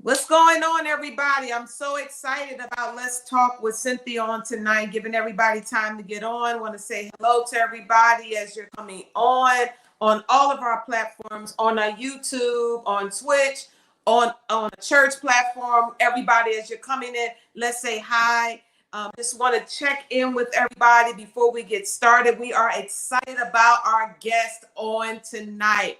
What's going on, everybody? I'm so excited about Let's Talk with Cynthia on tonight, giving everybody time to get on. Want to say hello to everybody as you're coming on all of our platforms, on our YouTube, on Twitch, on a church platform. Everybody, as you're coming in, let's say hi. Just want to check in with everybody before we get started. We are excited about our guest on tonight.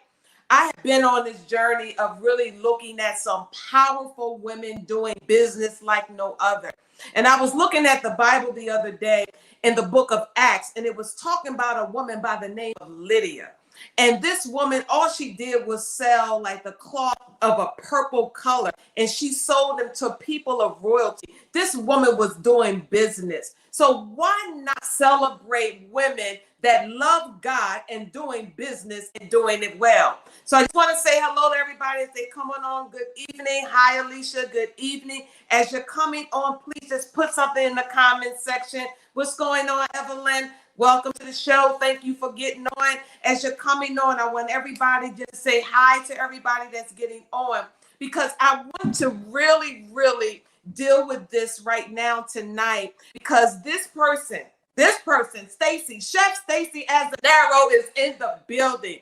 I have been on this journey of really looking at some powerful women doing business like no other. And I was looking at the Bible the other day in the book of Acts, and it was talking about a woman by the name of Lydia. And this woman, all she did was sell like the cloth of a purple color, and she sold them to people of royalty. This woman was doing business. So why not celebrate women that love God and doing business and doing it well? So I just want to say hello to everybody as they come on. Good evening. Hi, Alicia. Good evening. As you're coming on, please just put something in the comment section. What's going on, Evelyn? Welcome to the show. Thank you for getting on. As you're coming on, I want everybody just to say hi to everybody that's getting on, because I want to really deal with this right now tonight, because this person, Staci, Chef Staci Azzinaro, is in the building.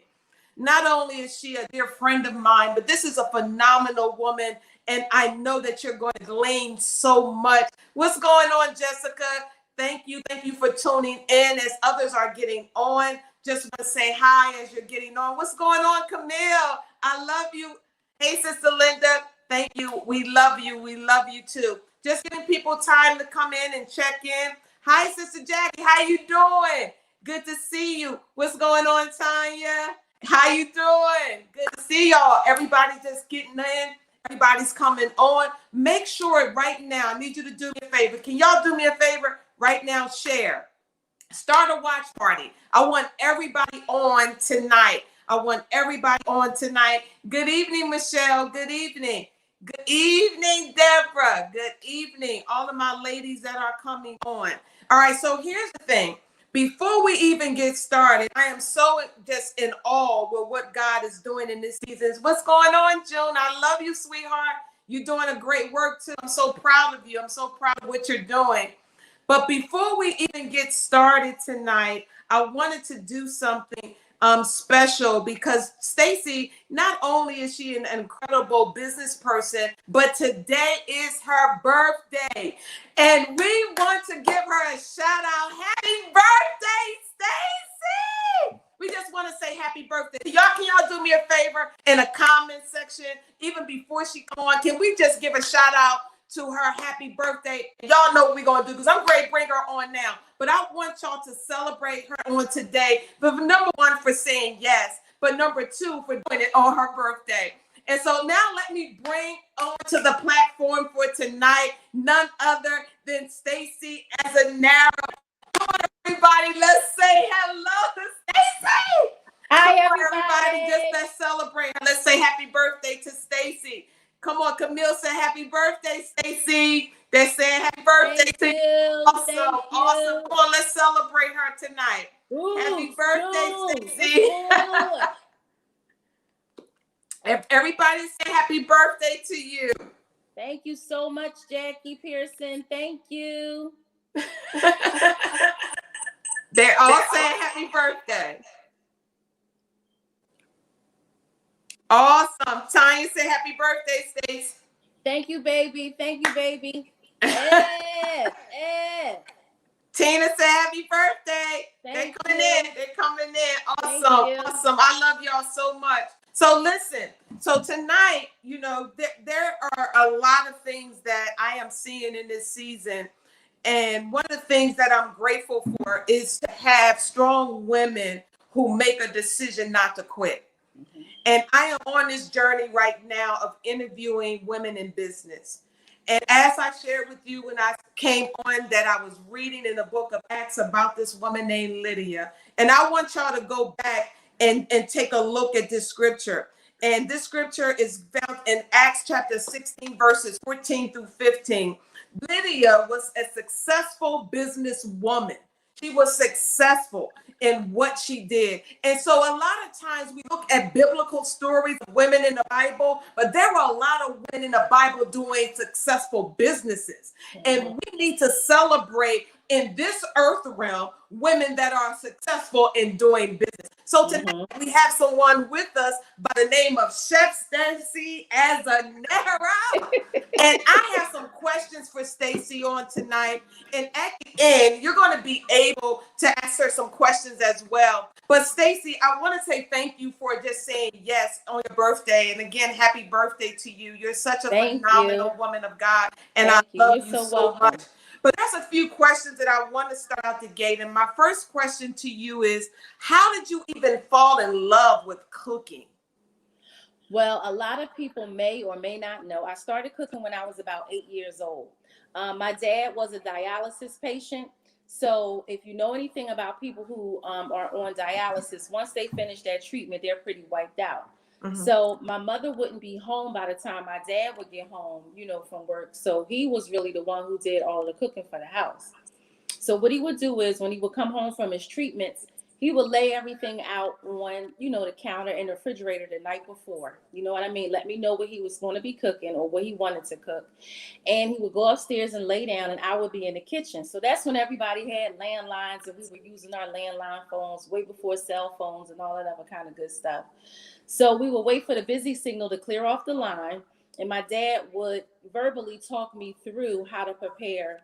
Not only is she a dear friend of mine, but this is a phenomenal woman, and I know that you're going to glean so much. What's going on, Jessica? Thank you for tuning in as others are getting on. Just want to say hi as you're getting on. What's going on, Camille? I love you. Hey, Sister Linda. Thank you. We love you. We love you too. Just giving people time to come in and check in. Hi, Sister Jackie. How you doing? Good to see you. What's going on, Tanya? How you doing? Good to see y'all. Everybody just getting in. Everybody's coming on. Make sure right now, I need you to do me a favor. Can y'all do me a favor? Right now, share. Start a watch party. I want everybody on tonight. Good evening, Michelle. Good evening. Good evening, Deborah. Good evening, all of my ladies that are coming on. All right, so here's the thing. Before we even get started, I am so just in awe with what God is doing in this season. What's going on, June? I love you, sweetheart. You're doing a great work too. I'm so proud of you. I'm so proud of what you're doing. But before we even get started tonight, I wanted to do something special, because Staci, not only is she an incredible business person, but today is her birthday. And we want to give her a shout out. Happy birthday, Staci! We just want to say happy birthday. Can y'all do me a favor in a comment section, even before she come on? Can we just give a shout out to her happy birthday? Y'all know what we're going to do, because I'm going to bring her on now. But I want y'all to celebrate her on today. But number one, for saying yes. But number two, for doing it on her birthday. And so now let me bring on to the platform for tonight none other than Staci Azzinaro. Come on, everybody. Let's say hello to Staci. Hi, everybody. Just let's celebrate her. Let's say happy birthday to Staci. Come on, Camille said happy birthday, Staci. They're saying happy birthday to you. Awesome. Come on, let's celebrate her tonight. Happy birthday, Staci. Everybody say happy birthday to you. Thank you so much, Jackie Pearson. Thank you. They're all saying happy birthday. Awesome. Tanya said happy birthday, Stace. Thank you, baby. Thank you, baby. Yeah. Tina said happy birthday. They're coming in. Awesome. I love y'all so much. So listen, so tonight, you know, there are a lot of things that I am seeing in this season. And one of the things that I'm grateful for is to have strong women who make a decision not to quit. And I am on this journey right now of interviewing women in business. And as I shared with you when I came on, that I was reading in the book of Acts about this woman named Lydia. And I want y'all to go back and take a look at this scripture. And this scripture is found in Acts chapter 16, verses 14 through 15. Lydia was a successful businesswoman. She was successful in what she did. And so a lot of times we look at biblical stories of women in the Bible, but there were a lot of women in the Bible doing successful businesses. And we need to celebrate in this earth realm women that are successful in doing business. So tonight we have someone with us by the name of Chef Staci Azzinaro. And I have some questions for Staci on tonight. And at the end, you're going to be able to answer some questions as well. But Staci, I want to say thank you for just saying yes on your birthday. And again, happy birthday to you. You're such a phenomenal woman of God. And I love you so much. But there's a few questions that I want to start out the gate. And my first question to you is, how did you even fall in love with cooking? Well, a lot of people may or may not know, I started cooking when I was about 8 years old. My dad was a dialysis patient. So if you know anything about people who are on dialysis, once they finish that treatment, they're pretty wiped out. So my mother wouldn't be home by the time my dad would get home, from work. So he was really the one who did all the cooking for the house. So what he would do is when he would come home from his treatments, he would lay everything out on, the counter and the refrigerator the night before. You know what I mean? Let me know what he was going to be cooking or what he wanted to cook. And he would go upstairs and lay down and I would be in the kitchen. So that's when everybody had landlines and we were using our landline phones way before cell phones and all that other kind of good stuff. So we would wait for the busy signal to clear off the line. And my dad would verbally talk me through how to prepare,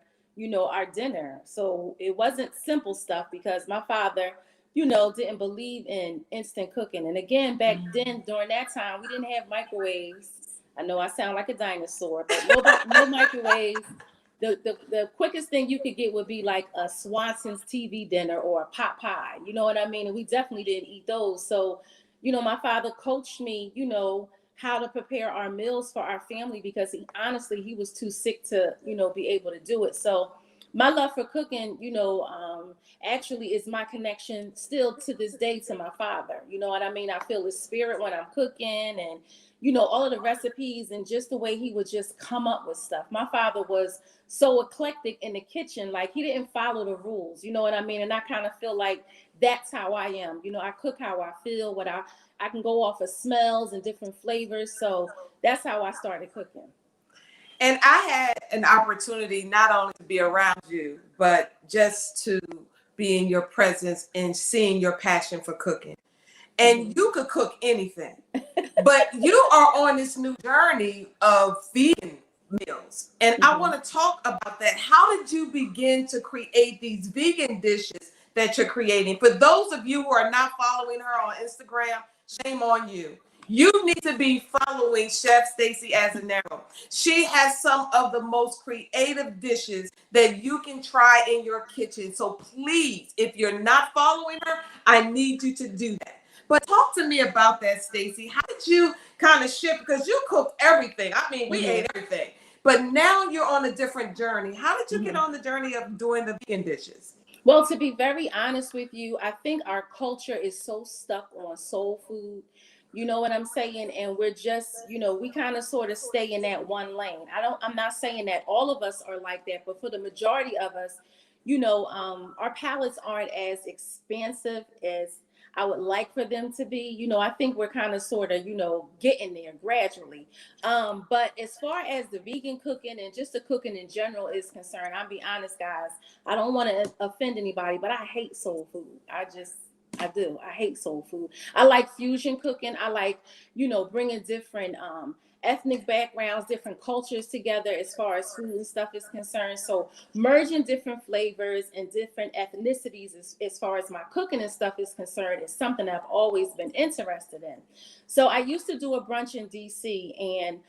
our dinner. So it wasn't simple stuff because my father, didn't believe in instant cooking. And again, back then, during that time, we didn't have microwaves. I know I sound like a dinosaur, but no microwaves. The quickest thing you could get would be like a Swanson's TV dinner or a pot pie. You know what I mean? And we definitely didn't eat those. So, my father coached me, how to prepare our meals for our family because he was too sick to, be able to do it. So my love for cooking, actually is my connection still to this day to my father. You know what I mean? I feel his spirit when I'm cooking and, all of the recipes and just the way he would just come up with stuff. My father was so eclectic in the kitchen, like he didn't follow the rules, you know what I mean? And I kind of feel like that's how I am. I cook how I feel, what I can go off of smells and different flavors. So that's how I started cooking. And I had an opportunity not only to be around you, but just to be in your presence and seeing your passion for cooking. And you could cook anything, but you are on this new journey of vegan meals. And I want to talk about that. How did you begin to create these vegan dishes that you're creating? For those of you who are not following her on Instagram, shame on you. You need to be following Chef Staci Azzinaro. She has some of the most creative dishes that you can try in your kitchen. So please, if you're not following her, I need you to do that. But talk to me about that, Staci. How did you kind of shift? Because you cooked everything. I mean, we ate everything. But now you're on a different journey. How did you get on the journey of doing the vegan dishes? Well, to be very honest with you, I think our culture is so stuck on soul food. You know what I'm saying? And we're just, we kind of sort of stay in that one lane. I'm not saying that all of us are like that, but for the majority of us, our palates aren't as expansive as I would like for them to be. I think we're kind of sort of, getting there gradually. But as far as the vegan cooking and just the cooking in general is concerned, I'll be honest, guys, I don't want to offend anybody, but I hate soul food. I do. I hate soul food. I like fusion cooking. I like, bringing different ethnic backgrounds, different cultures together as far as food and stuff is concerned. So merging different flavors and different ethnicities as far as my cooking and stuff is concerned is something I've always been interested in. So I used to do a brunch in DC, and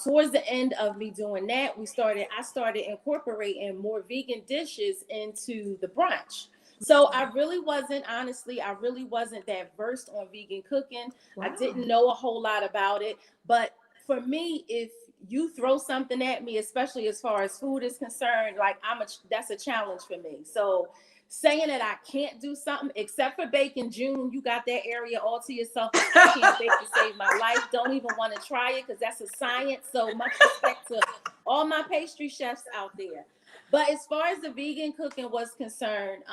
towards the end of me doing that, I started incorporating more vegan dishes into the brunch. So I really wasn't that versed on vegan cooking. Wow. I didn't know a whole lot about it. But for me, if you throw something at me, especially as far as food is concerned, that's a challenge for me. So saying that I can't do something except for bacon, June, you got that area all to yourself. I can't bake to save my life. Don't even want to try it because that's a science. So much respect to all my pastry chefs out there. But as far as the vegan cooking was concerned,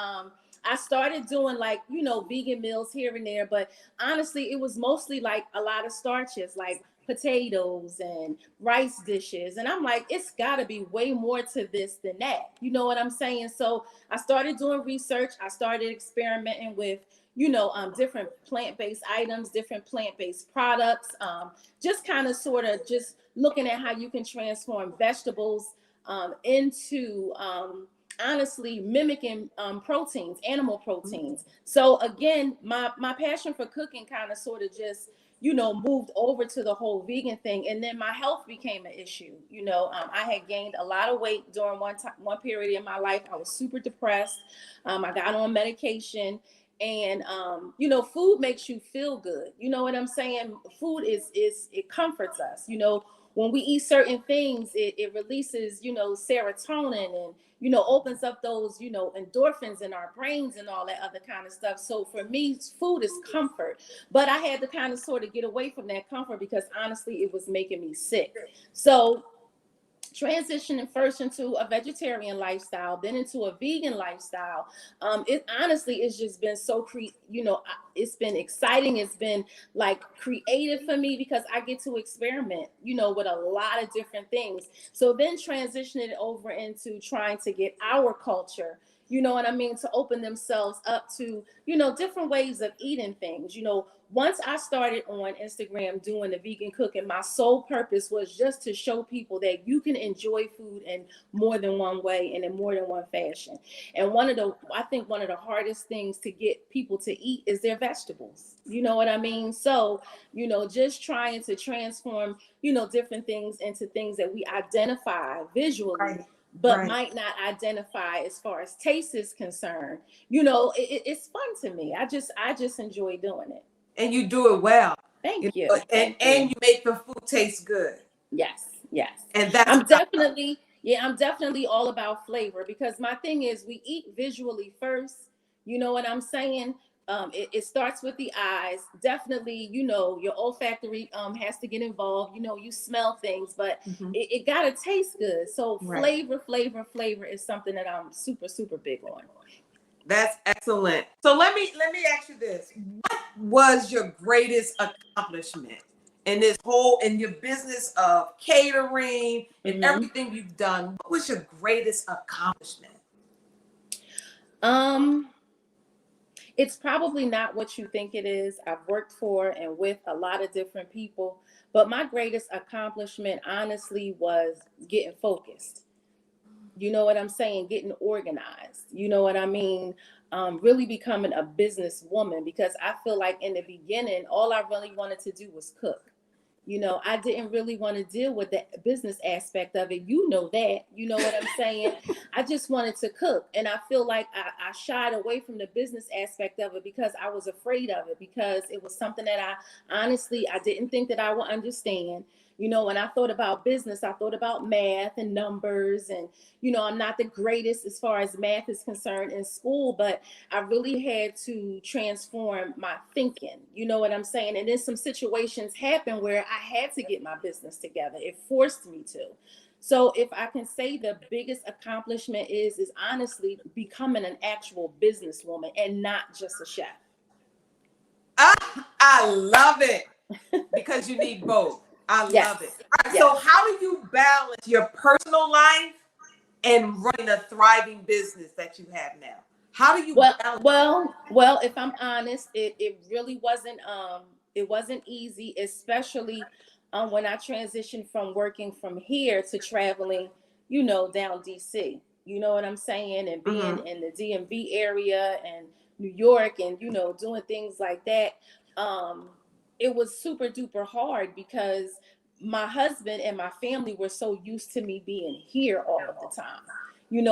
I started doing like, vegan meals here and there, but honestly, it was mostly like a lot of starches, like potatoes and rice dishes. And I'm like, it's got to be way more to this than that. You know what I'm saying? So I started doing research. I started experimenting with, different plant-based items, different plant-based products, just kind of sort of just looking at how you can transform vegetables into honestly mimicking proteins, animal proteins. So again, my passion for cooking kind of sort of just moved over to the whole vegan thing, and then my health became an issue. I had gained a lot of weight during one period in my life. I was super depressed. I got on medication, and food makes you feel good. You know what I'm saying? Food is it comforts us. When we eat certain things, it releases serotonin, and opens up those endorphins in our brains and all that other kind of stuff. So for me, food is comfort, but I had to kind of sort of get away from that comfort because honestly it was making me sick. So transitioning first into a vegetarian lifestyle, then into a vegan lifestyle, it honestly it's just been so it's been exciting. It's been like creative for me because I get to experiment with a lot of different things. So then transitioning over into trying to get our culture, to open themselves up to different ways of eating things. Once I started on Instagram doing the vegan cooking, my sole purpose was just to show people that you can enjoy food in more than one way and in more than one fashion. And I think one of the hardest things to get people to eat is their vegetables. You know what I mean? So, just trying to transform, different things into things that we identify visually. Right. But might not identify as far as taste is concerned. It's fun to me. I just enjoy doing it. And you do it well. Thank you. And you make the food taste good. Yes. And that's I'm definitely all about flavor, because my thing is we eat visually first. You know what I'm saying? It starts with the eyes. Definitely, your olfactory has to get involved. You smell things, but it gotta taste good. So flavor is something that I'm super, super big on. That's excellent. So let me ask you this. What was your greatest accomplishment in your business of catering and everything you've done? What was your greatest accomplishment? It's probably not what you think it is. I've worked for and with a lot of different people, but my greatest accomplishment honestly was getting focused. You know what I'm saying? Getting organized. You know what I mean? Really becoming a businesswoman, because I feel like in the beginning, all I really wanted to do was cook. I didn't really want to deal with the business aspect of it. You know that. You know what I'm saying? I just wanted to cook. And I feel like I shied away from the business aspect of it because I was afraid of it, because it was something that I didn't think that I would understand. When I thought about business, I thought about math and numbers, and I'm not the greatest as far as math is concerned in school, but I really had to transform my thinking. You know what I'm saying? And then some situations happened where I had to get my business together. It forced me to. So if I can say the biggest accomplishment is honestly becoming an actual businesswoman and not just a chef. I love it, because you need both. I love it. All right, so how do you balance your personal life and running a thriving business that you have now? How do you balance? Well, if I'm honest, it really wasn't easy, especially when I transitioned from working from here to traveling, down DC. You know what I'm saying? And being in the DMV area and New York, and doing things like that. It was super duper hard because my husband and my family were so used to me being here all of the time.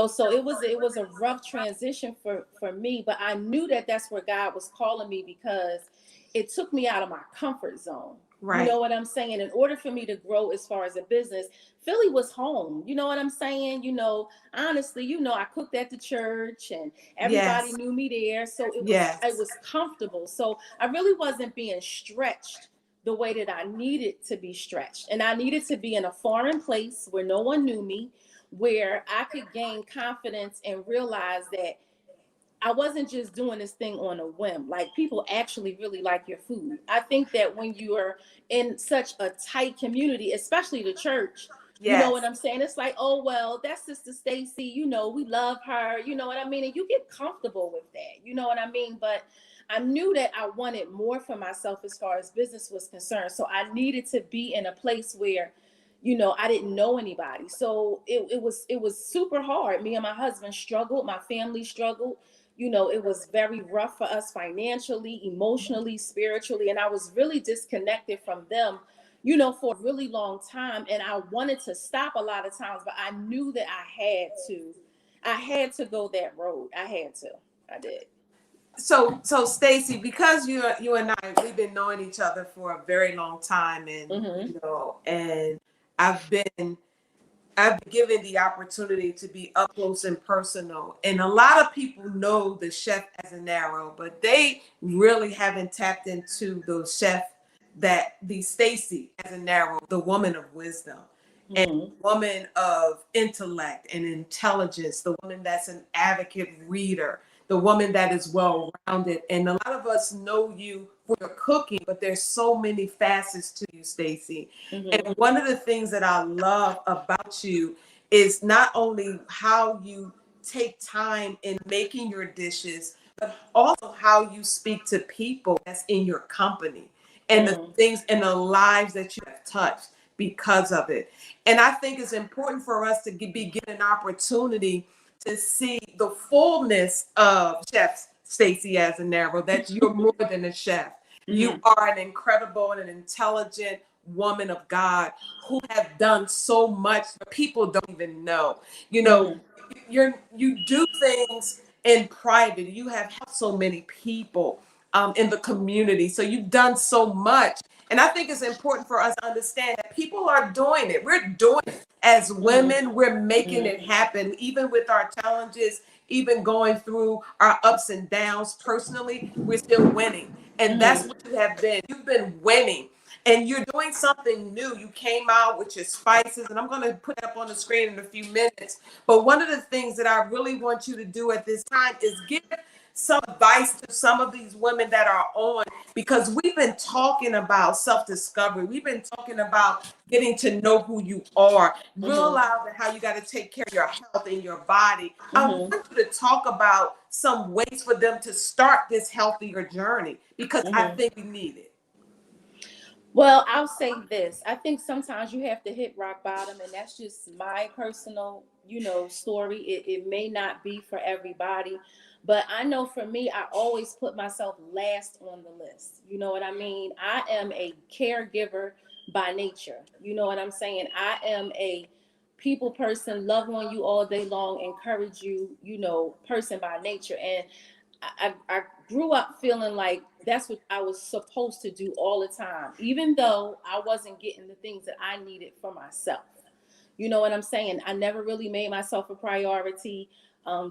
So it was a rough transition for me, but I knew that that's where God was calling me, because it took me out of my comfort zone. Right. You know what I'm saying? In order for me to grow as far as a business, Philly was home. You know what I'm saying? Honestly, I cooked at the church and everybody knew me there. So it was comfortable. So I really wasn't being stretched the way that I needed to be stretched. And I needed to be in a foreign place where no one knew me, where I could gain confidence and realize that I wasn't just doing this thing on a whim. Like, people actually really like your food. I think that when you are in such a tight community, especially the church, you know what Yes. I'm saying? It's like, oh, well, that's Sister Stacy, we love her, you know what I mean? And you get comfortable with that, you know what I mean? But I knew that I wanted more for myself as far as business was concerned. So I needed to be in a place where, I didn't know anybody. So it was super hard. Me and my husband struggled, my family struggled. It was very rough for us financially, emotionally, spiritually, and I was really disconnected from them, for a really long time. And I wanted to stop a lot of times, but I knew that I had to go that road. I did. So Stacy, because you and I, we've been knowing each other for a very long time, and Mm-hmm. and I've been I've been given the opportunity to be up close and personal. And a lot of people know the chef Azzinaro, but they really haven't tapped into the chef that the Staci Azzinaro, the woman of wisdom and Mm-hmm. woman of intellect and intelligence, the woman that's an advocate reader, the woman that is well rounded. And a lot of us know you for your cooking, but there's so many facets to you, Stacy. Mm-hmm. And one of the things that I love about you is not only how you take time in making your dishes, but also how you speak to people that's in your company and the Mm-hmm. things and the lives that you have touched because of it. And I think it's important for us to be given an opportunity to see the fullness of Chef Staci Azzinaro, that you're more than a chef. You Mm-hmm. are an incredible and an intelligent woman of God who have done so much that people don't even know. You know, Mm-hmm. you do things in private. You have helped so many people in the community. So you've done so much. And I think it's important for us to understand that people are doing it. We're doing it as women. We're making it happen, even with our challenges, even going through our ups and downs personally, we're still winning. And that's Mm-hmm. what you have been. You've been winning. And you're doing something new. You came out with your spices, and I'm going to put it up on the screen in a few minutes. But one of the things that I really want you to do at this time is give some advice to some of these women that are on, because we've been talking about self-discovery. We've been talking about getting to know who you are, Mm-hmm. realizing how you got to take care of your health and your body. I want Mm-hmm. you to talk about some ways for them to start this healthier journey, because I Mm-hmm. think we need it. Well, I'll say this. I think sometimes you have to hit rock bottom, and that's just my personal, story. It may not be for everybody, but I know for me, I always put myself last on the list. You know what I mean? I am a caregiver by nature. You know what I'm saying? I am a people person, love on you all day long, encourage you, person by nature. And I grew up feeling like that's what I was supposed to do all the time, even though I wasn't getting the things that I needed for myself. You know what I'm saying? I never really made myself a priority,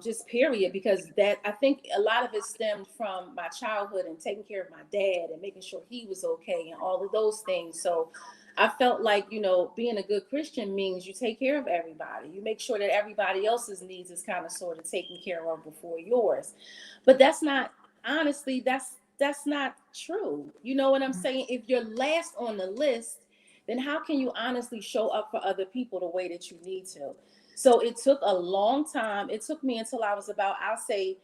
just period, because that I think a lot of it stemmed from my childhood and taking care of my dad and making sure he was okay and all of those things. So I felt like, being a good Christian means you take care of everybody. You make sure that everybody else's needs is kind of sort of taken care of before yours. But that's not, honestly, that's not true. You know what I'm saying? If you're last on the list, then how can you honestly show up for other people the way that you need to? So it took a long time. It took me until I was about, I'll say,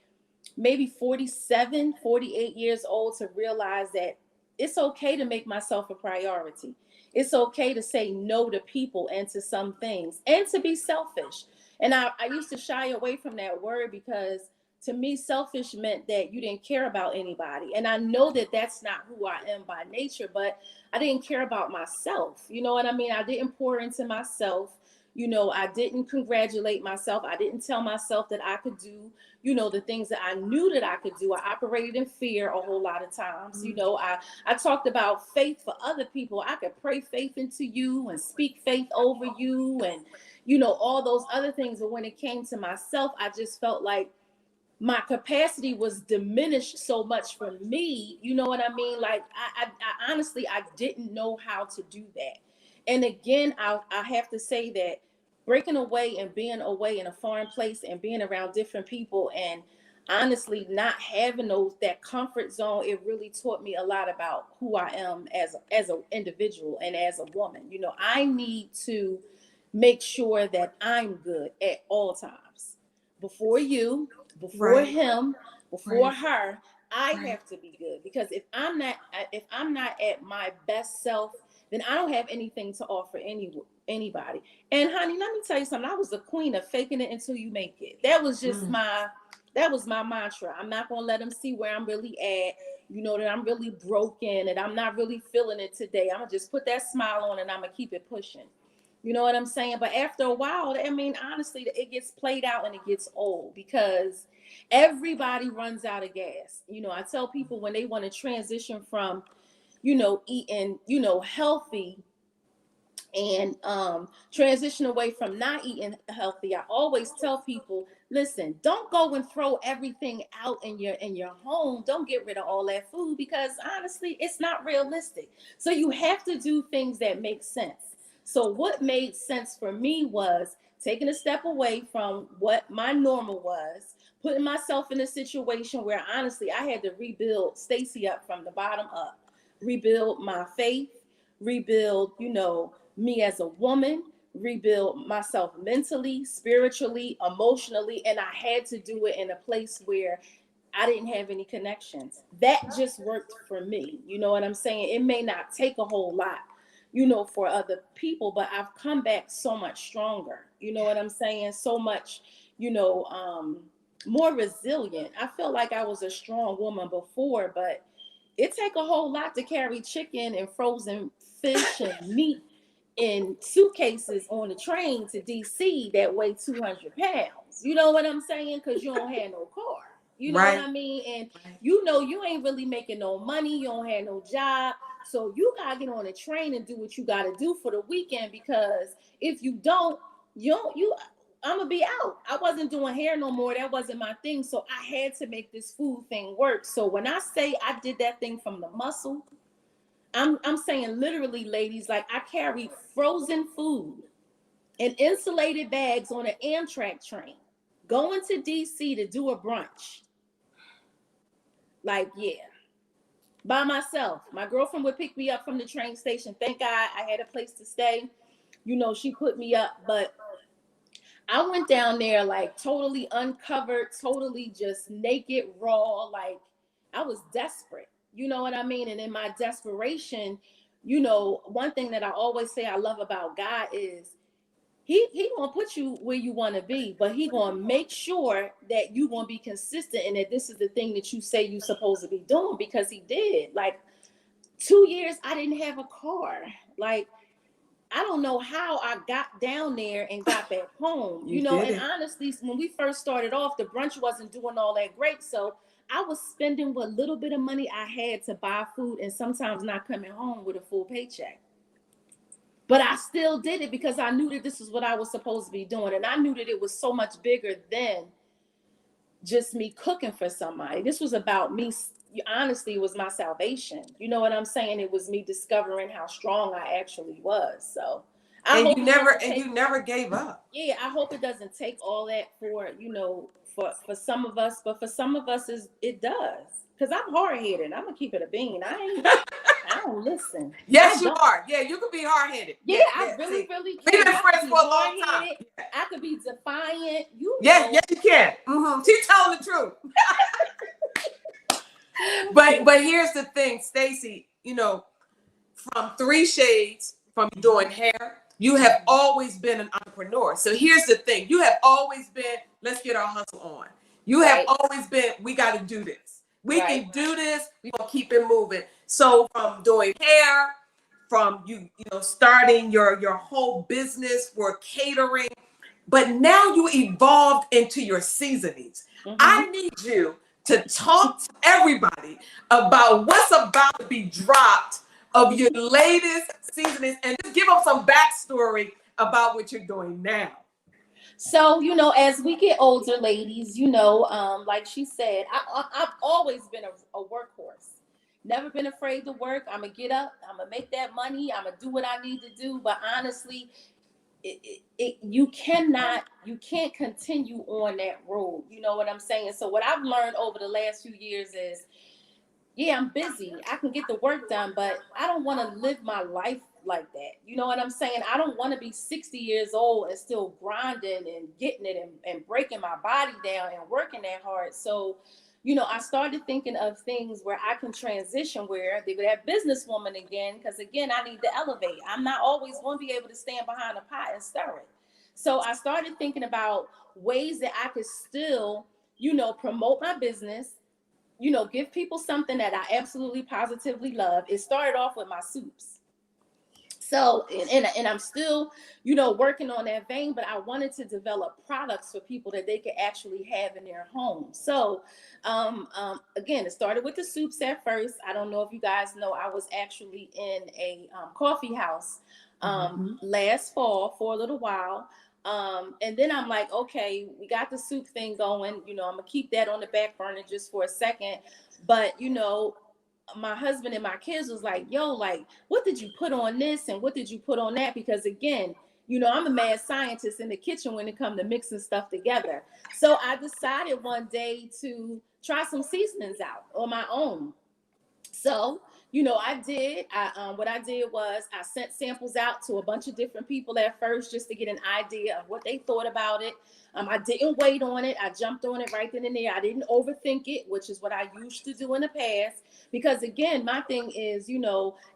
maybe 47, 48 years old to realize that it's okay to make myself a priority. It's okay to say no to people and to some things and to be selfish. And I used to shy away from that word because to me, selfish meant that you didn't care about anybody. And I know that that's not who I am by nature, but I didn't care about myself. You know what I mean? I didn't pour into myself. I didn't congratulate myself. I didn't tell myself that I could do, the things that I knew that I could do. I operated in fear a whole lot of times. I talked about faith for other people. I could pray faith into you and speak faith over you and, all those other things. But when it came to myself, I just felt like my capacity was diminished so much for me. You know what I mean? Like I honestly, I didn't know how to do that. And again, I have to say that breaking away and being away in a foreign place and being around different people and honestly, not having that comfort zone, it really taught me a lot about who I am as an individual and as a woman. You know, I need to make sure that I'm good at all times. Before you, before Right. him, before Right. her, I Right. have to be good, because if I'm not at my best self, then I don't have anything to offer anybody. And honey, let me tell you something. I was the queen of faking it until you make it. That was my mantra. I'm not gonna let them see where I'm really at. You know, that I'm really broken and I'm not really feeling it today. I'm gonna just put that smile on and I'm gonna keep it pushing. You know what I'm saying? But after a while, I mean, honestly, it gets played out and it gets old, because everybody runs out of gas. You know, I tell people when they want to transition from, eating, healthy, and transition away from not eating healthy, I always tell people, listen, don't go and throw everything out in your home. Don't get rid of all that food, because honestly, it's not realistic. So you have to do things that make sense. So what made sense for me was taking a step away from what my normal was, putting myself in a situation where honestly I had to rebuild Stacy up from the bottom up, rebuild my faith, rebuild, me as a woman, rebuild myself mentally, spiritually, emotionally, and I had to do it in a place where I didn't have any connections. That just worked for me. You know what I'm saying? It may not take a whole lot, for other people, but I've come back so much stronger. You know what I'm saying? So much, more resilient. I feel like I was a strong woman before, but it take a whole lot to carry chicken and frozen fish and meat in suitcases on the train to DC that weigh 200 pounds. You know what I'm saying? Because you don't have no car. You know what Right. I mean? And you ain't really making no money. You don't have no job. So you got to get on a train and do what you got to do for the weekend, because if you don't, I'm gonna be out. I wasn't doing hair no more. That wasn't my thing. So I had to make this food thing work. So when I say I did that thing from the muscle, I'm saying literally, ladies, like I carried frozen food in insulated bags on an Amtrak train, going to DC to do a brunch. Like, yeah, by myself. My girlfriend would pick me up from the train station. Thank God I had a place to stay. She put me up, but I went down there like totally uncovered, totally just naked, raw. Like I was desperate. You know what I mean? And in my desperation, one thing that I always say I love about God is he gonna put you where you want to be, but he gonna make sure that you gonna be consistent and that this is the thing that you say you supposed to be doing, because he did. Like 2 years I didn't have a car. Like I don't know how I got down there and got back home, You did and it. honestly, when we first started off, the brunch wasn't doing all that great. So I was spending what little bit of money I had to buy food and sometimes not coming home with a full paycheck. But I still did it because I knew that this is what I was supposed to be doing. And I knew that it was so much bigger than just me cooking for somebody. This was about me. Honestly, it was my salvation. You know what I'm saying? It was me discovering how strong I actually was. So I And hope you it never doesn't and take, you never gave up. yeah, I hope it doesn't take all that for, for some of us, but for some of us it does. Because I'm hard headed. I'm gonna keep it a bean. I don't listen. I Yes, you don't. are. Yeah, you could be hard headed. Yeah, Yeah, I yeah. really, See, really we've can. been I could friends be for a long hard time. headed. Yeah. I could be defiant. You Yes, know. yes, you can. She's telling the truth. But here's the thing, Stacy. From three shades from doing hair, you have always been an entrepreneur. So here's the thing: you have always been, let's get our hustle on. You have Right. always been, we got to do this. We Right. can do this. We gonna keep it moving. So from doing hair, from starting your whole business for catering, but now you evolved into your seasonings. Mm-hmm. I need you to talk to everybody about what's about to be dropped of your latest seasonings, and just give them some backstory about what you're doing now. So, as we get older, ladies, like she said, I've always been a workhorse. Never been afraid to work. I'm going to get up. I'm going to make that money. I'm going to do what I need to do. But honestly, you can't continue on that road. You know what I'm saying? So what I've learned over the last few years is, yeah, I'm busy. I can get the work done, but I don't want to live my life like that. You know what I'm saying? I don't want to be 60 years old and still grinding and getting it and breaking my body down and working that hard. So, I started thinking of things where I can transition, where they would have businesswoman again, because again, I need to elevate. I'm not always going to be able to stand behind a pot and stir it. So I started thinking about ways that I could still, promote my business, give people something that I absolutely positively love. It started off with my soups. So, and I'm still, working on that vein, but I wanted to develop products for people that they could actually have in their home. So, again, it started with the soups at first. I don't know if you guys know, I was actually in a coffee house last fall for a little while. And then I'm like, okay, we got the soup thing going. I'm gonna keep that on the back burner just for a second. But my husband and my kids was like, yo, like, what did you put on this and what did you put on that? Because again, I'm a mad scientist in the kitchen when it comes to mixing stuff together. So I decided one day to try some seasonings out on my own. So, I did. What I did was I sent samples out to a bunch of different people at first just to get an idea of what they thought about it. I didn't wait on it. I jumped on it right then and there. I didn't overthink it, which is what I used to do in the past. Because again, my thing is,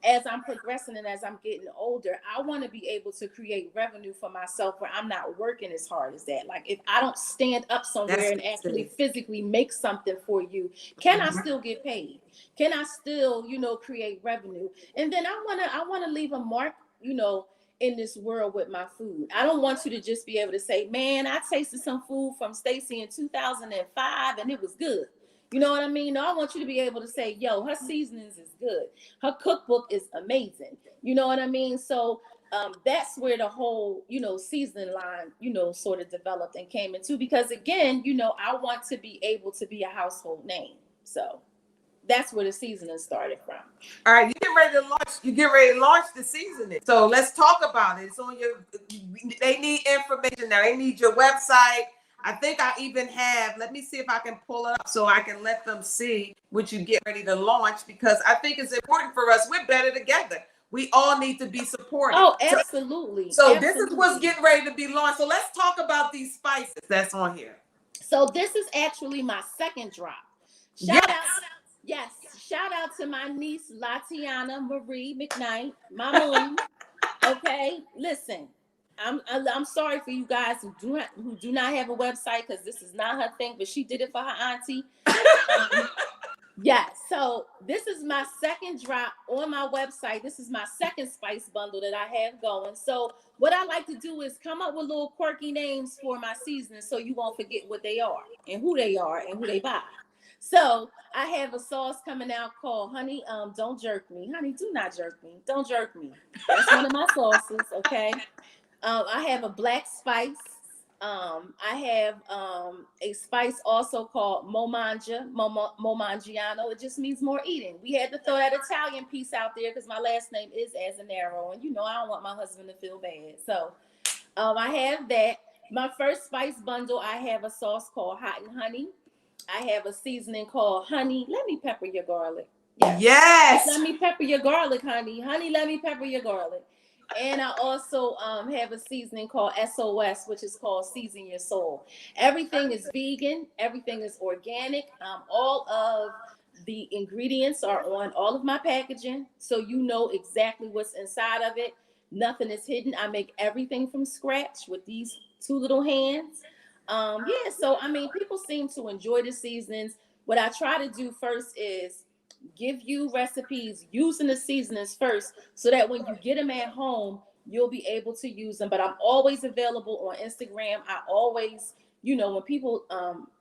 as I'm progressing and as I'm getting older, I want to be able to create revenue for myself where I'm not working as hard as that. Like if I don't stand up somewhere and actually physically make something for you, can I still get paid? Can I still, create revenue? And then I want to leave a mark, in this world with my food. I don't want you to just be able to say, man, I tasted some food from Staci in 2005 and it was good. You know what I mean? No, I want you to be able to say, yo, her seasonings is good. Her cookbook is amazing. You know what I mean? So that's where the whole, seasoning line, sort of developed and came into, because again, I want to be able to be a household name. So that's where the seasoning started from. All right, you get ready to launch. You get ready to launch the seasoning. So let's talk about it. It's on your. They need information now. They need your website. I think I even have. Let me see if I can pull it up so I can let them see what you get ready to launch, because I think it's important for us. We're better together. We all need to be supported. Oh, absolutely. So this is what's getting ready to be launched. So let's talk about these spices that's on here. So this is actually my second drop. Shout out. Yes, shout out to my niece Latiana Marie McKnight, my mom. Okay, listen, I'm sorry for you guys who do not have a website, because this is not her thing, but she did it for her auntie. Yeah, so this is my second drop on my website. This is my second spice bundle that I have going. So what I like to do is come up with little quirky names for my seasonings so you won't forget what they are and who they are and who they buy. So I have a sauce coming out called Honey, Don't Jerk Me. Honey, do not jerk me. Don't jerk me. That's one of my sauces, okay? I have a black spice. I have a spice also called Momangiano. It just means more eating. We had to throw that Italian piece out there because my last name is Azzinaro, and I don't want my husband to feel bad. So I have that. My first spice bundle, I have a sauce called Hot and Honey. I have a seasoning called Honey, Let Me Pepper Your Garlic. Yes. Let me pepper your garlic, honey. Honey, let me pepper your garlic. And I also have a seasoning called SOS, which is called Season Your Soul. Everything is vegan. Everything is organic. All of the ingredients are on all of my packaging, so you know exactly what's inside of it. Nothing is hidden. I make everything from scratch with these two little hands. So I mean, people seem to enjoy the seasonings. What I try to do first is give you recipes using the seasonings first, so that when you get them at home, you'll be able to use them. But I'm always available on Instagram. I always, when people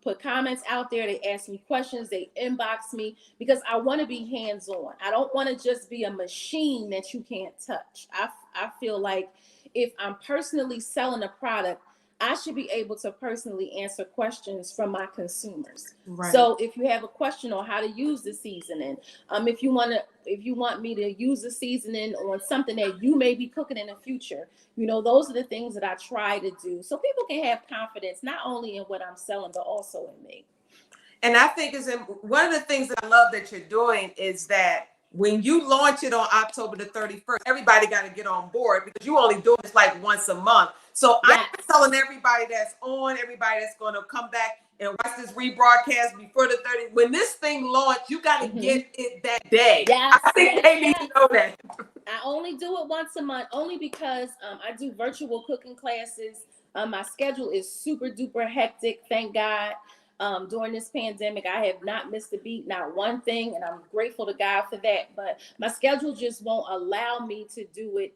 put comments out there, they ask me questions, they inbox me, because I want to be hands-on. I don't want to just be a machine that you can't touch. I feel like if I'm personally selling a product, I should be able to personally answer questions from my consumers. Right. So if you have a question on how to use the seasoning, if you want me to use the seasoning on something that you may be cooking in the future, those are the things that I try to do so people can have confidence not only in what I'm selling but also in me. And I think one of the things that I love that you're doing is that when you launch it on October the 31st, everybody got to get on board because you only do this like once a month. So Yes. I'm telling everybody that's on, everybody that's going to come back and watch this rebroadcast before the 30th. When this thing launched, you got to get it that day. Yes, I think they need to know that. I only do it once a month, only because I do virtual cooking classes. My schedule is super duper hectic, thank God. During this pandemic, I have not missed a beat, not one thing, and I'm grateful to God for that. But my schedule just won't allow me to do it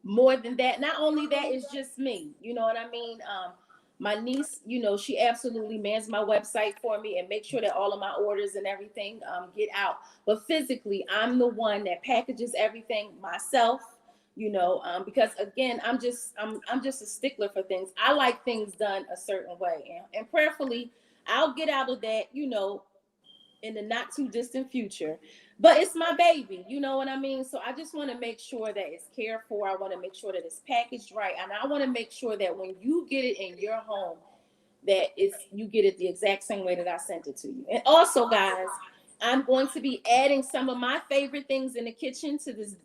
more than that. Not only that, it's just me. You know what I mean? My niece, she absolutely mans my website for me and make sure that all of my orders and everything get out. But physically, I'm the one that packages everything myself. Because again, I'm just a stickler for things. I like things done a certain way, and prayerfully, I'll get out of that, in the not too distant future. But it's my baby, you know what I mean? So I just want to make sure that it's cared for. I want to make sure that it's packaged right. And I want to make sure that when you get it in your home, that you get it the exact same way that I sent it to you. And also, guys, I'm going to be adding some of my favorite things in the kitchen to this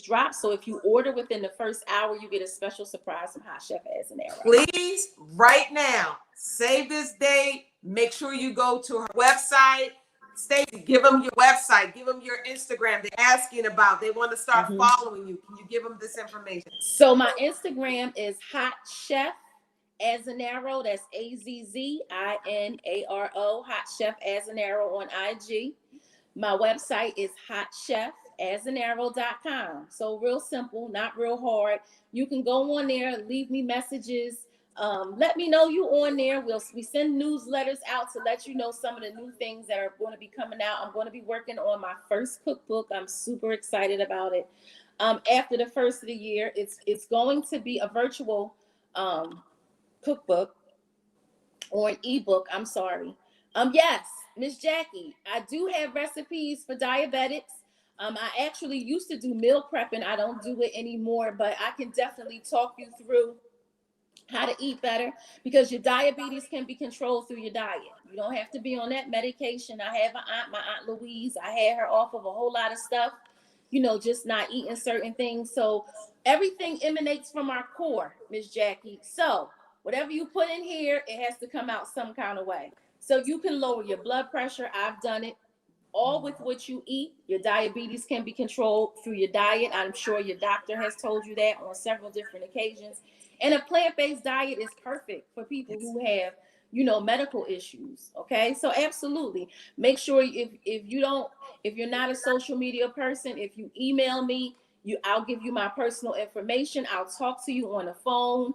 drop. So if you order within the first hour, you get a special surprise from Hot Chef Azzinaro. Please, right now, save this date. Make sure you go to her website. Staci, give them your website. Give them your Instagram. They're asking about. They want to start following you. Can you give them this information? So my Instagram is Hot Chef Azzinaro. That's Azzinaro. Hot Chef Azzinaro on IG. My website is hotchefazzinaro.com. So real simple, not real hard. You can go on there, leave me messages. Let me know you on there. We send newsletters out to let you know some of the new things that are going to be coming out. I'm going to be working on my first cookbook. I'm super excited about it. After the first of the year, it's going to be a virtual cookbook or an ebook. I'm sorry. Yes, Miss Jackie, I do have recipes for diabetics. I actually used to do meal prepping. I don't do it anymore, but I can definitely talk you through how to eat better because your diabetes can be controlled through your diet. You don't have to be on that medication. I have my Aunt Louise. I had her off of a whole lot of stuff, just not eating certain things. So everything emanates from our core, Miss Jackie. So whatever you put in here, it has to come out some kind of way. So you can lower your blood pressure. I've done it. All with what you eat. Your diabetes can be controlled through your diet. I'm sure your doctor has told you that on several different occasions. And a plant-based diet is perfect for people who have, medical issues. Okay. So absolutely. Make sure if you're not a social media person, if you email me, I'll give you my personal information. I'll talk to you on the phone,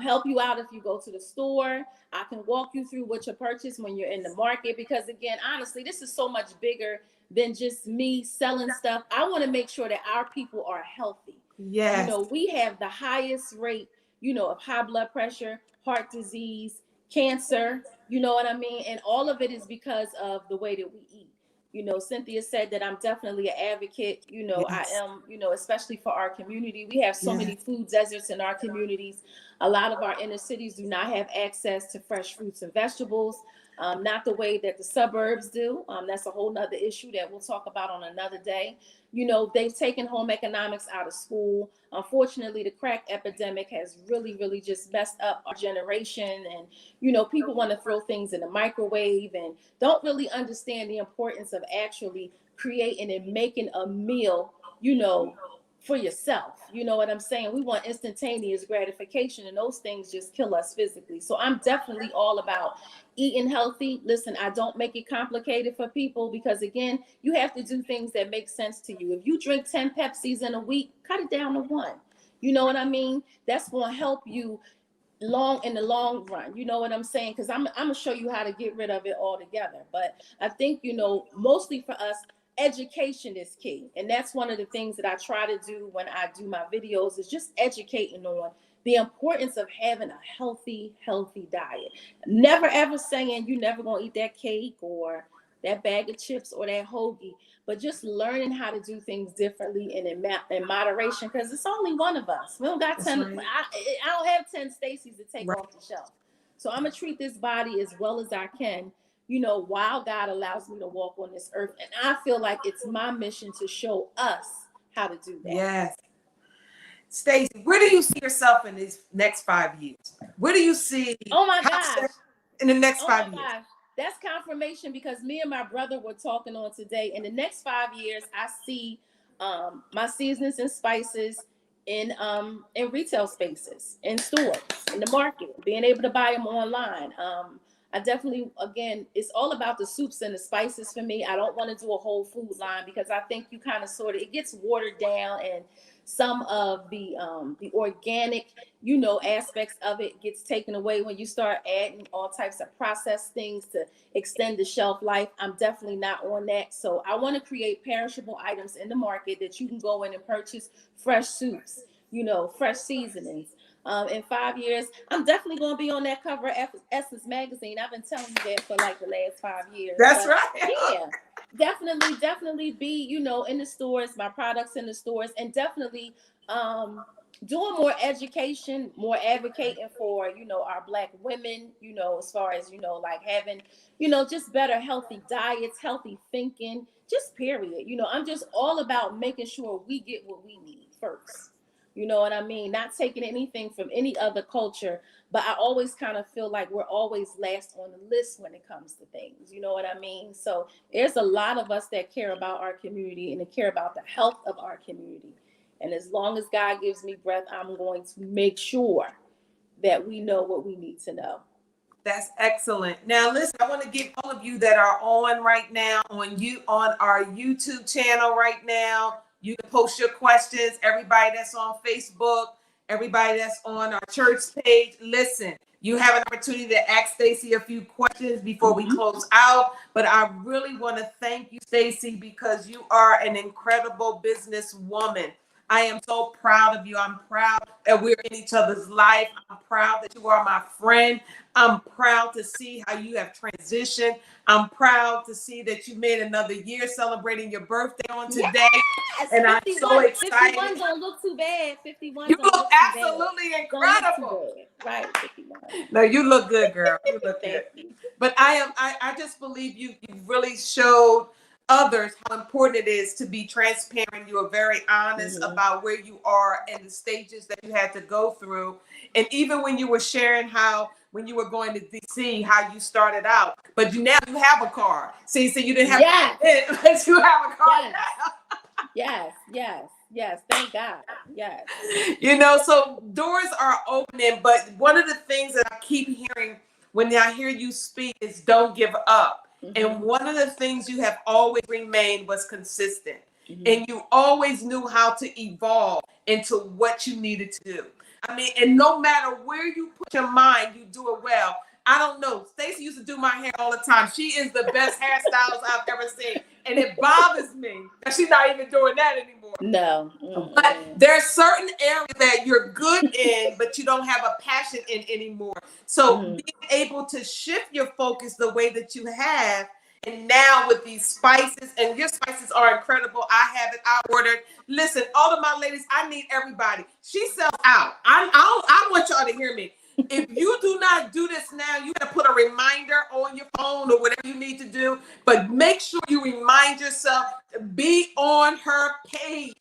help you out if you go to the store. I can walk you through what you purchase when you're in the market, because again, honestly, this is so much bigger than just me selling stuff. I want to make sure that our people are healthy. Yes. We have the highest rate, of high blood pressure, heart disease, cancer, you know what I mean? And all of it is because of the way that we eat. Cynthia said that I'm definitely an advocate. Yes. I am, especially for our community. We have so many food deserts in our communities. A lot of our inner cities do not have access to fresh fruits and vegetables, not the way that the suburbs do. That's a whole nother issue that we'll talk about on another day. They've taken home economics out of school. Unfortunately, the crack epidemic has really, really just messed up our generation. And, people want to throw things in the microwave and don't really understand the importance of actually creating and making a meal, for yourself. You know what I'm saying? We want instantaneous gratification, and those things just kill us physically. So I'm definitely all about eating healthy. Listen, I don't make it complicated for people because, again, you have to do things that make sense to you. If you drink 10 Pepsis in a week, cut it down to 1. You know what I mean? That's going to help you in the long run. You know what I'm saying? Because I'm going to show you how to get rid of it altogether. But I think, mostly for us, education is key. And that's one of the things that I try to do when I do my videos, is just educating on the importance of having a healthy diet. Never ever saying you never gonna eat that cake or that bag of chips or that hoagie, but just learning how to do things differently and in moderation, because it's only one of us. We don't got That's 10. right. I don't have 10 Stacy's to take Right. off the shelf. So I'm gonna treat this body as well as I can, while God allows me to walk on this earth. And I feel like it's my mission to show us how to do that. Yes. Staci, where do you see yourself in these next 5 years? Where do you see Oh my gosh. in the next Oh 5 my years? gosh. That's confirmation, because me and my brother were talking on today. In the next 5 years, I see my seasonings and spices in retail spaces, in stores, in the market, being able to buy them online. I definitely, again, it's all about the soups and the spices for me. I don't want to do a whole food line, because I think you kind of it gets watered down, and some of the organic, aspects of it gets taken away when you start adding all types of processed things to extend the shelf life. I'm definitely not on that. So I want to create perishable items in the market that you can go in and purchase fresh soups, fresh seasonings. In 5 years, I'm definitely going to be on that cover of Essence magazine. I've been telling you that for like the last 5 years. That's right. Yeah, definitely be, in the stores, my products in the stores, and definitely doing more education, more advocating for, our Black women, as far as, like having, just better healthy diets, healthy thinking, just period. I'm just all about making sure we get what we need first. You know what I mean? Not taking anything from any other culture, but I always kind of feel like we're always last on the list when it comes to things. You know what I mean? So there's a lot of us that care about our community and that care about the health of our community. And as long as God gives me breath, I'm going to make sure that we know what we need to know. That's excellent. Now, listen, I want to give all of you that are on right now on our YouTube channel right now. You can post your questions. Everybody that's on Facebook, everybody that's on our church page, listen. You have an opportunity to ask Staci a few questions before we close out. But I really want to thank you, Staci, because you are an incredible businesswoman. I am so proud of you. I'm proud that we're in each other's life. I'm proud that you are my friend. I'm proud to see how you have transitioned. I'm proud to see that you made another year celebrating your birthday on today. Yes, and I'm so excited. 51 don't look too bad. 51 You don't look look too absolutely bad. incredible. Right, 51. No, you look good, girl. You look good. But I just believe you really showed others how important it is to be transparent. You are very honest about where you are and the stages that you had to go through. And even when you were sharing how when you were going to DC, how you started out, but now you have a car. See, so you didn't have but you have a car now. Yes. Thank God. Yes. So doors are opening, but one of the things that I keep hearing when I hear you speak is don't give up. And one of the things you have always remained was consistent. And you always knew how to evolve into what you needed to do. I mean, and no matter where you put your mind, you do it well. I don't know. Staci used to do my hair all the time. She is the best hairstylist I've ever seen. And it bothers me that she's not even doing that anymore. No. But there's certain areas that you're good in, but you don't have a passion in anymore. So being able to shift your focus the way that you have, and now with these spices, and your spices are incredible. I have it. I ordered. Listen, all of my ladies, I need everybody. She sells out. I want y'all to hear me. If you do not do this now, you got to put a reminder on your phone or whatever you need to do. But make sure you remind yourself to be on her page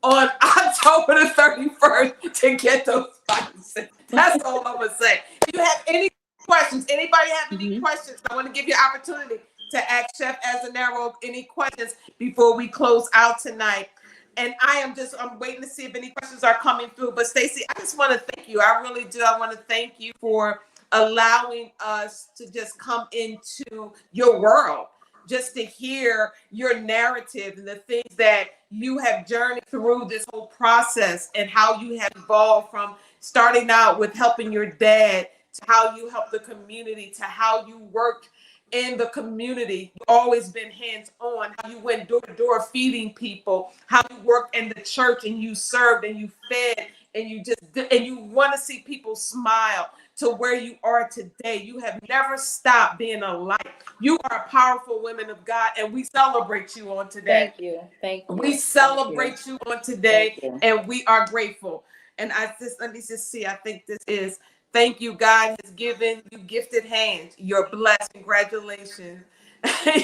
on October the 31st to get those spices. That's all I'm going to say. If you have any questions, anybody have any questions, I want to give you an opportunity to ask Chef Azzinaro any questions before we close out tonight. And I'm waiting to see if any questions are coming through. But Staci, I just want to thank you. I really do. I want to thank you for allowing us to just come into your world, just to hear your narrative and the things that you have journeyed through this whole process and how you have evolved from starting out with helping your dad to how you help the community to how you worked in the community. You've always been hands-on, how you went door to door feeding people, how you worked in the church and you served and you fed and you want to see people smile to where you are today. You have never stopped being a light. You are a powerful woman of God, and we celebrate you on today. Thank you. Thank you. We celebrate you on today, you. and we are grateful. And let me just see. I think this is thank you. God has given you gifted hands. You're blessed. Congratulations.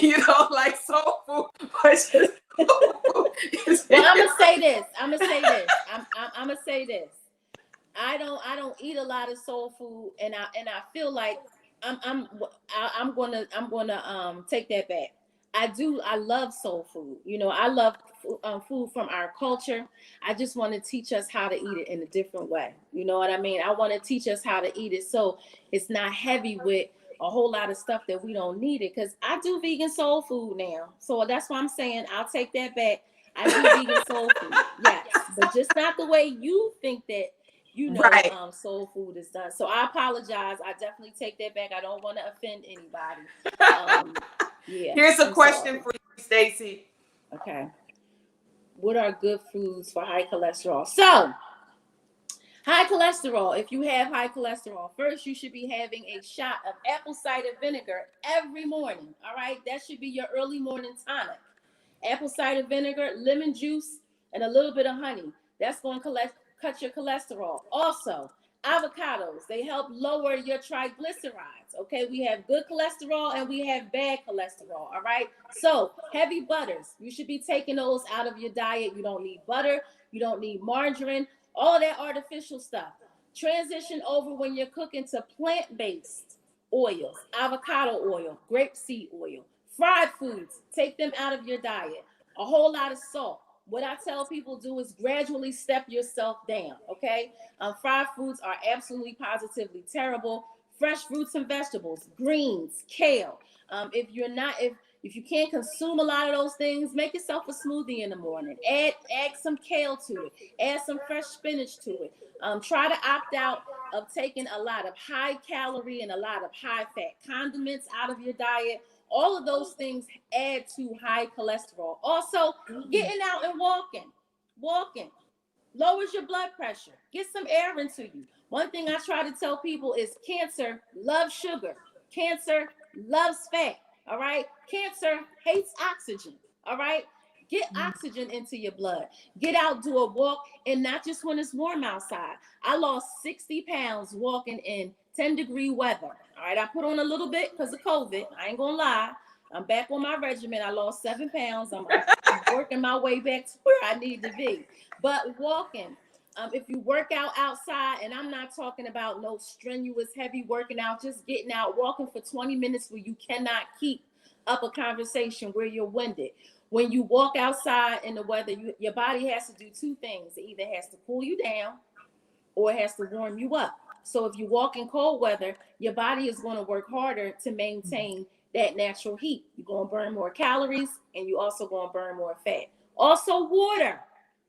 You don't like soul food, but just Well, I'm gonna say this. I'm gonna say this. I don't eat a lot of soul food, and I feel like I'm gonna take that back. I love soul food. You know, I love food from our culture. I just want to teach us how to eat it in a different way. You know what I mean? I want to teach us how to eat it so it's not heavy with a whole lot of stuff that we don't need it. Because I do vegan soul food now, so that's why I'm saying I'll take that back. I do vegan soul food, yes, but just not the way you think that right. soul food is done. So I apologize. I definitely take that back. I don't want to offend anybody. Yeah. Here's a question for you, Staci. Okay. What are good foods for high cholesterol? So, high cholesterol. If you have high cholesterol, first you should be having a shot of apple cider vinegar every morning. All right, that should be your early morning tonic. Apple cider vinegar, lemon juice, and a little bit of honey. That's going to cut your cholesterol. Also, avocados, they help lower your triglycerides. Okay, we have good cholesterol and we have bad cholesterol. All right, so heavy butters, you should be taking those out of your diet. You don't need butter, you don't need margarine, all of that artificial stuff. Transition over when you're cooking to plant-based oils, avocado oil, grapeseed oil. Fried foods, take them out of your diet. A whole lot of salt. What I tell people do is gradually step yourself down, okay? Fried foods are absolutely positively terrible. Fresh fruits and vegetables, greens, kale. If you can't consume a lot of those things, make yourself a smoothie in the morning. Add some kale to it. Add some fresh spinach to it. Try to opt out of taking a lot of high calorie and a lot of high fat condiments out of your diet. All of those things add to high cholesterol. Also, getting out and walking lowers your blood pressure. Get some air into you. One thing I try to tell people is cancer loves sugar. Cancer loves fat. All right. Cancer hates oxygen. All right. Get oxygen into your blood. Get out, do a walk, and not just when it's warm outside. I lost 60 pounds walking in 10-degree weather. All right. I put on a little bit because of COVID. I ain't going to lie. I'm back on my regimen. I lost 7 pounds. I'm working my way back to where I need to be. But walking, if you work out outside, and I'm not talking about no strenuous, heavy working out, just getting out, walking for 20 minutes where you cannot keep up a conversation where you're winded. When you walk outside in the weather, your body has to do two things. It either has to cool you down or it has to warm you up. So if you walk in cold weather, your body is going to work harder to maintain that natural heat. You're going to burn more calories and you also going to burn more fat. Also, water.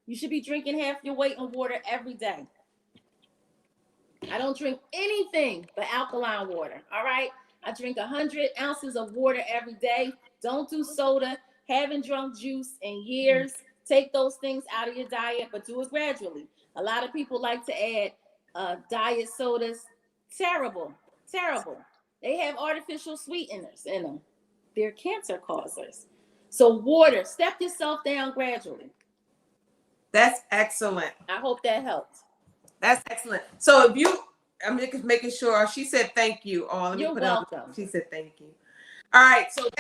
You should be drinking half your weight in water every day. I don't drink anything but alkaline water. All right. I drink 100 ounces of water every day. Don't do soda. Haven't drunk juice in years. Take those things out of your diet, but do it gradually. A lot of people like to add diet sodas. Terrible. Terrible. They have artificial sweeteners in them. They're cancer causers. So water, step yourself down gradually. That's excellent. I hope that helps. That's excellent. So if you, I'm just making sure, she said thank you. Oh, let me You're put welcome. She said thank you. All right. So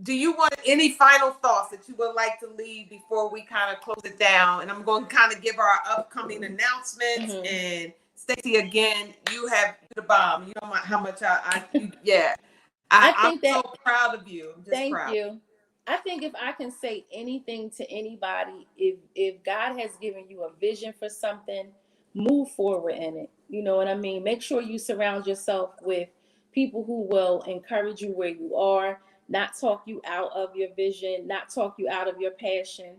do you want any final thoughts that you would like to leave before we kind of close it down? And I'm going to kind of give our upcoming announcements. And Staci, again, you have the bomb. You know how much I'm so proud of you. I'm just thank proud. you. I think if I can say anything to anybody, if God has given you a vision for something, move forward in it. You know what I mean? Make sure you surround yourself with people who will encourage you where you are, not talk you out of your vision, not talk you out of your passion,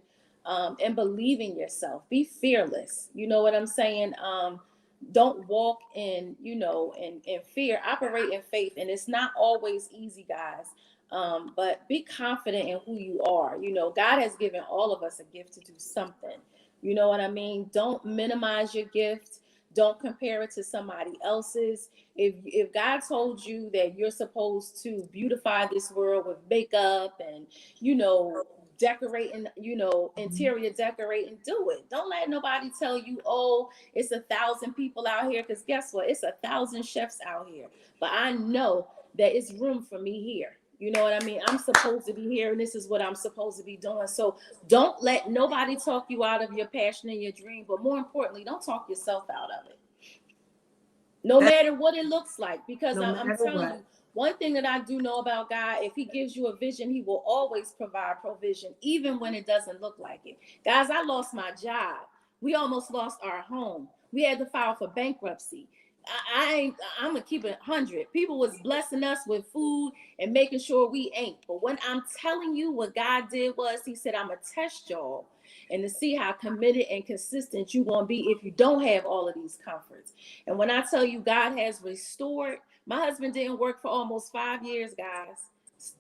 and believe in yourself. Be fearless. You know what I'm saying? Don't walk in fear. Operate in faith. And it's not always easy, guys. But be confident in who you are. You know, God has given all of us a gift to do something. You know what I mean? Don't minimize your gift. Don't compare it to somebody else's. If God told you that you're supposed to beautify this world with makeup and, you know, decorating, you know, interior decorating, do it. Don't let nobody tell you, oh, it's 1,000 people out here. Because guess what? It's 1,000 chefs out here. But I know that it's room for me here. You know what I mean? I'm supposed to be here, and this is what I'm supposed to be doing. So don't let nobody talk you out of your passion and your dream. But more importantly, don't talk yourself out of it. No matter what it looks like, because I'm telling you, one thing that I do know about God, if he gives you a vision, he will always provide provision, even when it doesn't look like it. Guys, I lost my job. We almost lost our home. We had to file for bankruptcy. I'm gonna keep it 100. People was blessing us with food and making sure we ate. But when I'm telling you, what God did was he said, I'm gonna test y'all and to see how committed and consistent you're gonna be if you don't have all of these comforts. And when I tell you God has restored, my husband didn't work for almost 5 years, guys,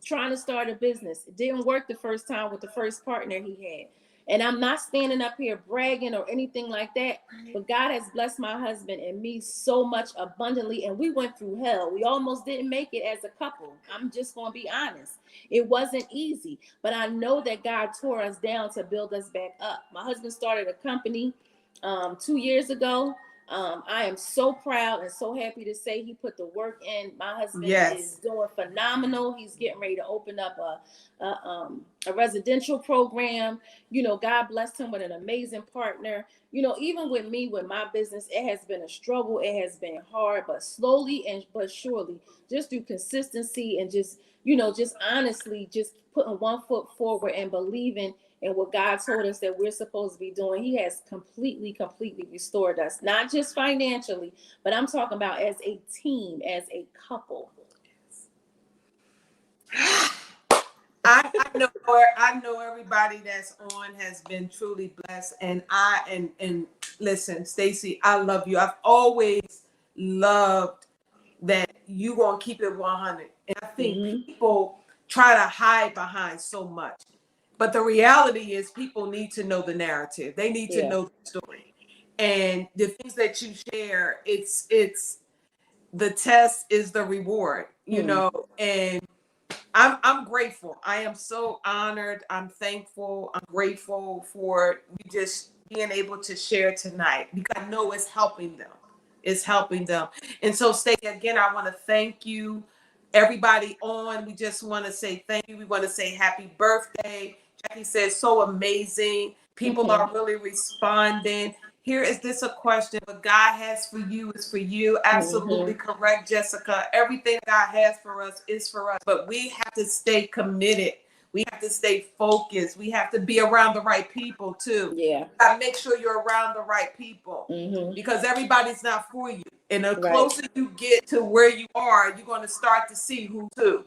trying to start a business. It didn't work the first time with the first partner he had. And I'm not standing up here bragging or anything like that, but God has blessed my husband and me so much abundantly. And we went through hell. We almost didn't make it as a couple. I'm just going to be honest. It wasn't easy, but I know that God tore us down to build us back up. My husband started a company 2 years ago. I am so proud and so happy to say he put the work in. My husband is doing phenomenal. He's getting ready to open up a residential program. You know, God blessed him with an amazing partner. You know, even with me, with my business, it has been a struggle. It has been hard, but slowly and but surely, just through consistency and just, you know, just honestly, just putting one foot forward and believing and what God told us that we're supposed to be doing, he has completely restored us, not just financially, but I'm talking about as a team, as a couple. I know everybody that's on has been truly blessed, and listen, Staci, I love you. I've always loved that you gonna keep it 100, and I think people try to hide behind so much. But the reality is people need to know the narrative. They need to know the story. And the things that you share, it's the test is the reward, you know, and I'm grateful. I am so honored. I'm thankful. I'm grateful for you just being able to share tonight because I know it's helping them. It's helping them. And so, Staci, again, I want to thank you. Everybody on, we just want to say thank you. We want to say happy birthday. Jackie says, so amazing. People are really responding. Here is this a question, what God has for you is for you. Absolutely correct, Jessica. Everything God has for us is for us, but we have to stay committed. We have to stay focused. We have to be around the right people too. Yeah. Make sure you're around the right people because everybody's not for you. And the closer you get to where you are, you're going to start to see who's who.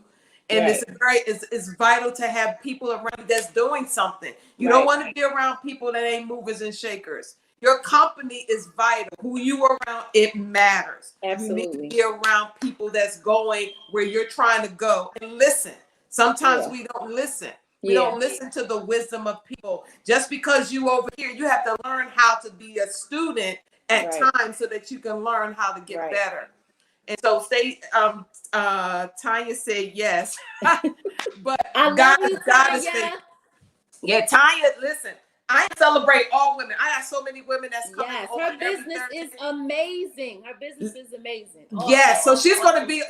And it's vital to have people around you that's doing something. You don't want to be around people that ain't movers and shakers. Your company is vital. Who you are around, it matters. Absolutely. You need to be around people that's going where you're trying to go and listen. Sometimes we don't listen. We don't listen to the wisdom of people. Just because you over here, you have to learn how to be a student at times so that you can learn how to get better. And so Tanya said yes. But I love you, Tanya. Tanya, listen. I celebrate all women. I have so many women that's coming. Yes, her business is amazing. Her business is amazing. Yes, so she's gonna be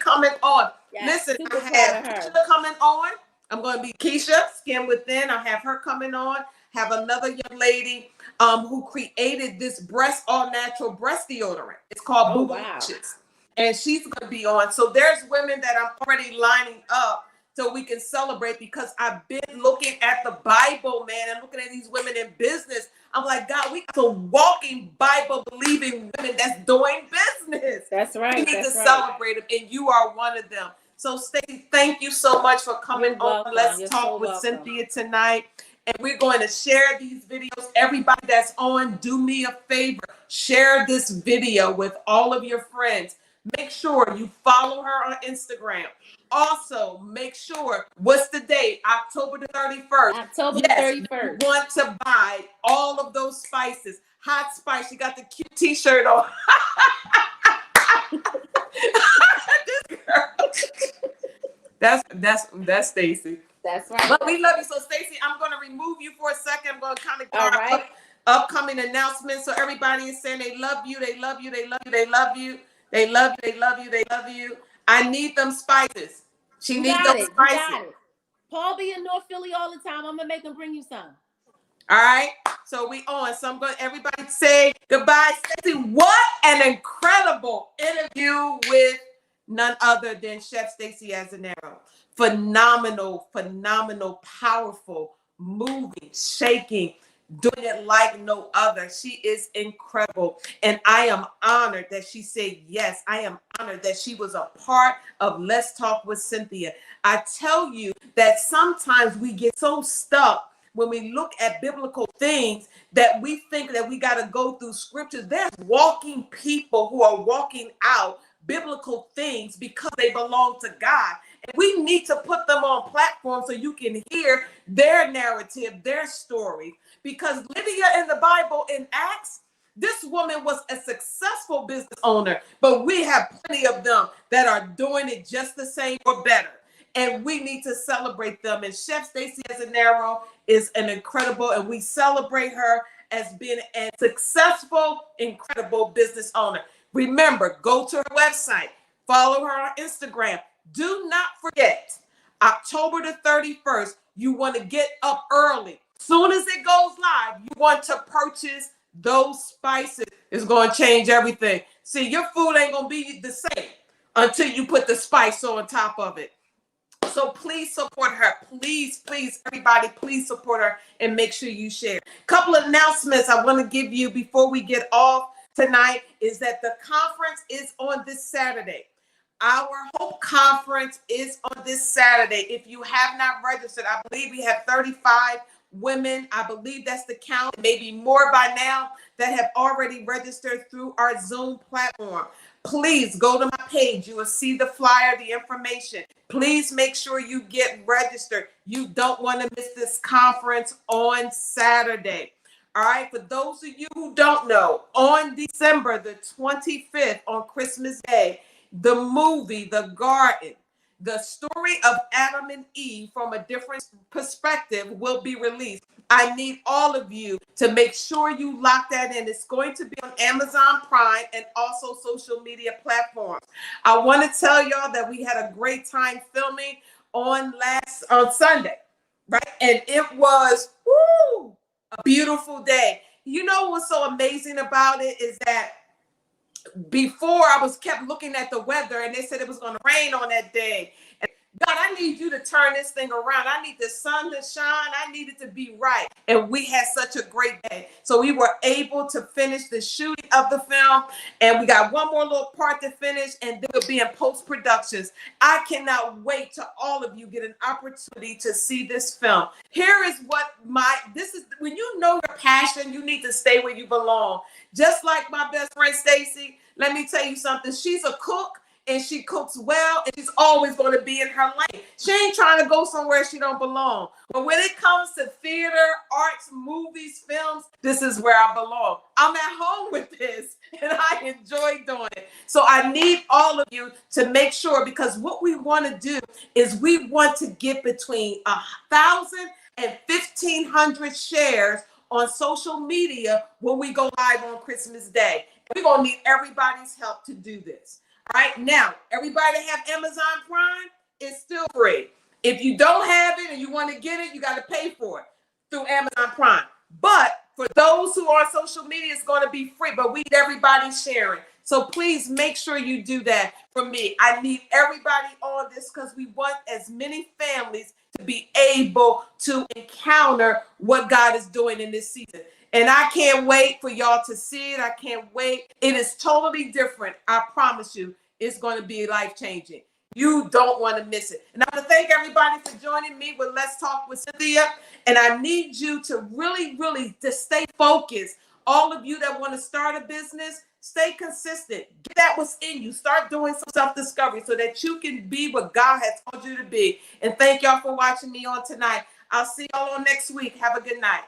coming on. Listen, I have Keisha coming on. I'm gonna be Keisha, Skin Within. I have her coming on. Have another young lady who created this all natural breast deodorant. It's called Boo Boo Witches. And she's gonna be on. So there's women that I'm already lining up so we can celebrate because I've been looking at the Bible, man, and looking at these women in business. I'm like, God, we got some walking Bible believing women that's doing business. That's right. We need to celebrate them, and you are one of them. So, Staci, thank you so much for coming on. Let's talk with Cynthia tonight. And we're going to share these videos. Everybody that's on, do me a favor. Share this video with all of your friends. Make sure you follow her on Instagram. Also, make sure, what's the date? October the 31st. October Yes, the 31st. you want to buy all of those spices. Hot spice. You got the cute t-shirt on. This girl. That's Staci. That's right. But we love you. So, Staci, I'm going to remove you for a second. I'm going to kind of All right. upcoming announcements. So everybody is saying they love you, they love you, they love you, they love you, they love you, they love you, they love you. I need them spices. She needs those spices. You got it. Paul be in North Philly all the time. I'm gonna make him bring you some. All right. So we on. So I'm going to everybody say goodbye. Staci, what an incredible interview with none other than Chef Staci Azzinaro. Phenomenal, phenomenal, powerful, moving, shaking, doing it like no other. She is incredible. And I am honored that she said yes. I am honored that she was a part of Let's Talk with Cynthia. I tell you that sometimes we get so stuck when we look at biblical things that we think that we got to go through scriptures. There's walking people who are walking out biblical things because they belong to God. And we need to put them on platforms so you can hear their narrative, their story. Because Lydia in the Bible in Acts, this woman was a successful business owner, but we have plenty of them that are doing it just the same or better. And we need to celebrate them. And Chef Staci Azzinaro is an incredible, and we celebrate her as being a successful, incredible business owner. Remember, go to her website, follow her on Instagram. Do not forget, October the 31st, you want to get up early. Soon as it goes live, you want to purchase those spices. It's going to change everything. See, your food ain't going to be the same until you put the spice on top of it. So please support her. Please, please, everybody, please support her and make sure you share. Couple of announcements I want to give you before we get off tonight is that the conference is on this Saturday. Our Hope Conference is on this Saturday. If you have not registered, I believe we have 35 women. I believe that's the count, maybe more by now, that have already registered through our Zoom platform. Please go to my page. You will see the flyer, the information. Please make sure you get registered. You don't want to miss this conference on Saturday. All right. For those of you who don't know, on December the 25th, on Christmas Day, the movie, The Garden, the story of Adam and Eve from a different perspective will be released. I need all of you to make sure you lock that in. It's going to be on Amazon Prime and also social media platforms. I want to tell y'all that we had a great time filming on Sunday, right? And it was a beautiful day. You know what's so amazing about it is that before I kept looking at the weather and they said it was going to rain on that day. And God, I need you to turn this thing around. I need the sun to shine. I need it to be right. And we had such a great day. So we were able to finish the shooting of the film. And we got one more little part to finish. And then we'll be in post-productions. I cannot wait till all of you get an opportunity to see this film. Here is when you know your passion, you need to stay where you belong. Just like my best friend, Staci, let me tell you something. She's a cook and she cooks well and she's always going to be in her lane. She ain't trying to go somewhere she don't belong. But when it comes to theater, arts, movies, films, this is where I belong. I'm at home with this and I enjoy doing it. So I need all of you to make sure, because what we want to do is we want to get between 1,000 and 1,500 shares on social media when we go live on Christmas Day. We're going to need everybody's help to do this. All right. Now, everybody have Amazon Prime, it's still free. If you don't have it and you want to get it, you got to pay for it through Amazon Prime. But for those who are on social media, it's going to be free, but we need everybody sharing. So please make sure you do that for me. I need everybody on this because we want as many families to be able to encounter what God is doing in this season. And I can't wait for y'all to see it. I can't wait. It is totally different. I promise you, it's going to be life-changing. You don't want to miss it. And I want to thank everybody for joining me with Let's Talk with Cynthia. And I need you to really, really to stay focused. All of you that want to start a business, Stay consistent. Get that what's in you. Start doing some self-discovery so that you can be what God has told you to be. And thank y'all for watching me on tonight. I'll see y'all on next week. Have a good night.